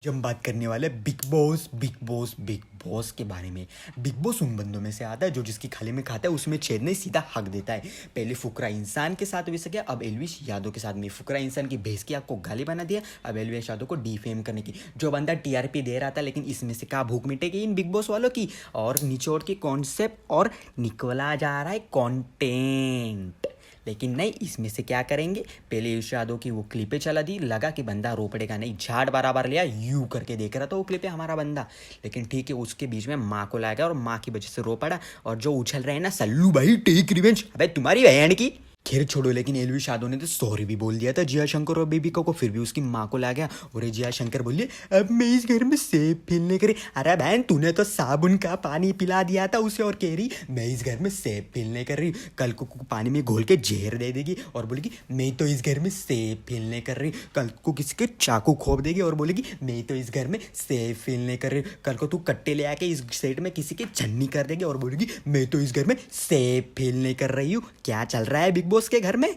जो हम बात करने वाले बिग बॉस के बारे में। बिग बॉस उन बंदों में से आता है जो जिसकी खाली में खाता है उसमें छेद नहीं सीधा हक देता है। पहले फुकरा इंसान के साथ वैसे गया, अब एलविश यादव के साथ में। फुकरा इंसान की भैंस की आपको गाली बना दिया, अब एलविश यादव को डिफेम करने की। जो बंदा टीआरपी दे रहा था, लेकिन इसमें से क्या भूख मिटेगी इन बिग बॉस वालों की। और निचोड़ के कॉन्सेप्ट और निकला जा रहा है कंटेंट, लेकिन नहीं, इसमें से क्या करेंगे। पहले यश यादव की वो क्लिपें चला दी, लगा कि बंदा रो पड़ेगा, नहीं झाड़ बराबर लिया, यू करके देख रहा था वो क्लिपें हमारा बंदा। लेकिन ठीक है, उसके बीच में माँ को लाया गया और माँ की वजह से रो पड़ा। और जो उछल रहे हैं ना, सल्लू भाई टेक रिवेंज, अबे तुम्हारी बहन की। खैर छोड़ो, लेकिन एलविश यादव ने तो सॉरी भी बोल दिया था जिया शंकर और बेबी को फिर भी उसकी माँ को ला गया। और ये जिया शंकर बोलिए अब मैं इस घर में सेब फैलने करे। अरे बहन, तूने तो साबुन का पानी पिला दिया था उसे और कह रही मैं इस घर में सेब फैलने कर रही। कल को पानी में घोल के जहर दे देगी और बोलेगी मैं तो इस घर में सेब फैलने कर रही। कल को किसी के चाकू खोप देगी और बोलेगी मैं तो इस घर में सेब फैलने कर रही। कल को तू कट्टे ले आके इस सेट में किसी की छन्नी कर देगी और बोलेगी मैं तो इस घर में सेब फैलने कर रही हूँ। क्या चल रहा है बिग बॉस के घर में।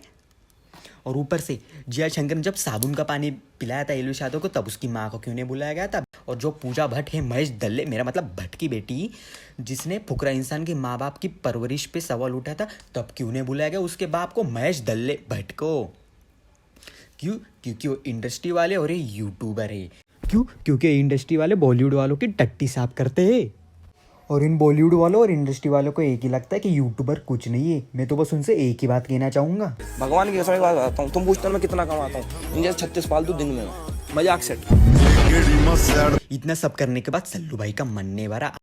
और ऊपर से जिया शंकर ने जब साबुन का पानी पिलाया था एलविश यादव को, तब उसकी माँ को क्यों नहीं बुलाया गया था। और जो पूजा भट्ट है, महेश दल्ले, मेरा मतलब भट्ट की बेटी, जिसने फुकरा इंसान के माँ बाप की परवरिश पे सवाल उठाया था, तब क्यों नहीं बुलाया गया उसके बाप को, महेश दल्ले भट्ट को। क्यों? क्योंकि वो इंडस्ट्री वाले और ये यूट्यूबर है। क्यों? क्योंकि इंडस्ट्री वाले बॉलीवुड वालों की टट्टी साफ करते हैं और इन बॉलीवुड वालों और इंडस्ट्री वालों को एक ही लगता है कि यूट्यूबर कुछ नहीं है। मैं तो बस उनसे एक ही बात कहना चाहूँगा, भगवान की कसम बात बताता हूँ, तुम पूछते हो मैं कितना कमाता हूँ, मुझे 36 फालतू दिन में मजाक सेट। इतना सब करने के बाद सल्लू भाई का मन नहीं भरा।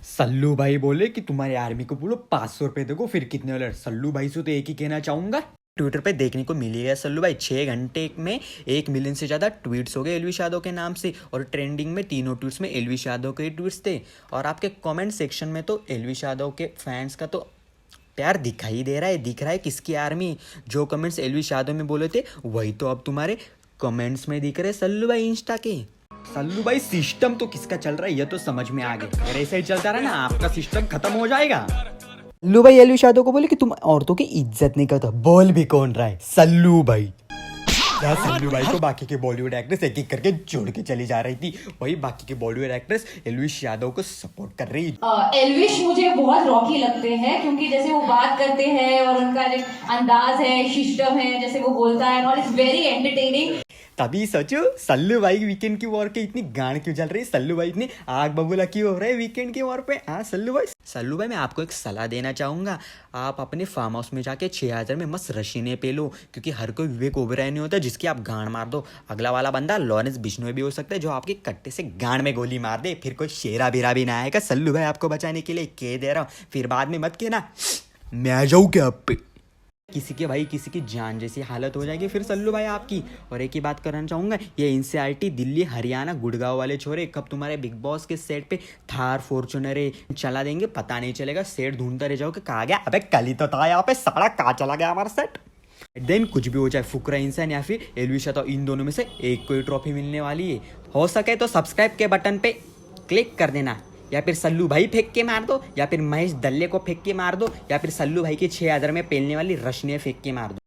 सल्लू भाई बोले कि तुम्हारे आर्मी को बोलो 500 रुपये देखो, फिर कितने वाले। सल्लू भाई से तो एक ही कहना चाहूँगा, ट्विटर पे देखने को मिलेगा सल्लू भाई 6 घंटे में 1 मिलियन से ज़्यादा ट्वीट्स हो गए एलविश यादव के नाम से। और ट्रेंडिंग में तीनों ट्वीट्स में एलविश यादव के ट्वीट्स थे। और आपके कमेंट सेक्शन में तो एलविश यादव के फैंस का तो प्यार दिखाई दे रहा है, दिख रहा है किसकी आर्मी। जो कमेंट्स एलविश यादव में बोले थे वही तो अब तुम्हारे कमेंट्स में दिख रहे सल्लू भाई इंस्टा के। सल्लू भाई सिस्टम तो किसका चल रहा है ये तो समझ में आ गया। अगर ऐसा ही चलता रहा ना, आपका सिस्टम खत्म हो जाएगा। सल्लू भाई एलविश यादव को बोले कि तुम औरतों की इज्जत नहीं करते। बोल भी कौन रहा है? सल्लू भाई। यार सल्लू भाई को बाकी के बॉलीवुड एक्ट्रेस एक एक करके जोड़ के चली जा रही थी, वही बाकी के बॉलीवुड एक्ट्रेस एलविश यादव को सपोर्ट कर रही। एलविश मुझे बहुत रॉकी लगते हैं, क्योंकि जैसे वो बात करते हैं और उनका जो अंदाज है, सिस्टम है, जैसे वो बोलता है, और इट्स वेरी एंटरटेनिंग। तभी सोचो सल्लू भाई वीकेंड की वॉर के इतनी गांड क्यों चल रही है, सल्लू भाई इतनी आग बबूला क्यों हो रहा है वीकेंड की वॉर पे। हाँ सल्लू भाई मैं आपको एक सलाह देना चाहूँगा। आप अपने फार्म हाउस में जाके 6000 में मस्त रशीने पे लो, क्योंकि हर कोई विवेक ओबेरॉय नहीं होता जिसकी आप गांड मार दो। अगला वाला बंदा लॉरेंस बिश्नोई भी हो सकता है जो आपके कट्टे से गांड में गोली मार दे, फिर कोई शेरा बेरा भी ना आएगा। सल्लू भाई आपको बचाने के लिए कह दे रहा हूँ, फिर बाद में मत कहना मैं आ जाऊँ क्या आप पे। किसी की जान जैसी हालत हो जाएगी फिर सल्लू भाई आपकी। और एक ही बात करना चाहूँगा, ये एनसीईआरटी दिल्ली हरियाणा गुड़गांव वाले छोरे कब तुम्हारे बिग बॉस के सेट पे थार फॉर्च्यूनर चला देंगे पता नहीं चलेगा। सेट ढूंढता रह जाओगे कहाँ गया, अबे कल ही तो था यहाँ पे, सारा कहाँ चला गया हमारा सेट। देन कुछ भी हो जाए, फुकरा इंसान या फिर एलविश यादव, इन दोनों में से एक कोई ट्रॉफी मिलने वाली है। हो सके तो सब्सक्राइब के बटन पे क्लिक कर देना, या फिर सल्लू भाई फेंक के मार दो, या फिर महेश दल्ले को फेंक के मार दो, या फिर सल्लू भाई के 6000 में पेलने वाली रशने फेंक के मार दो।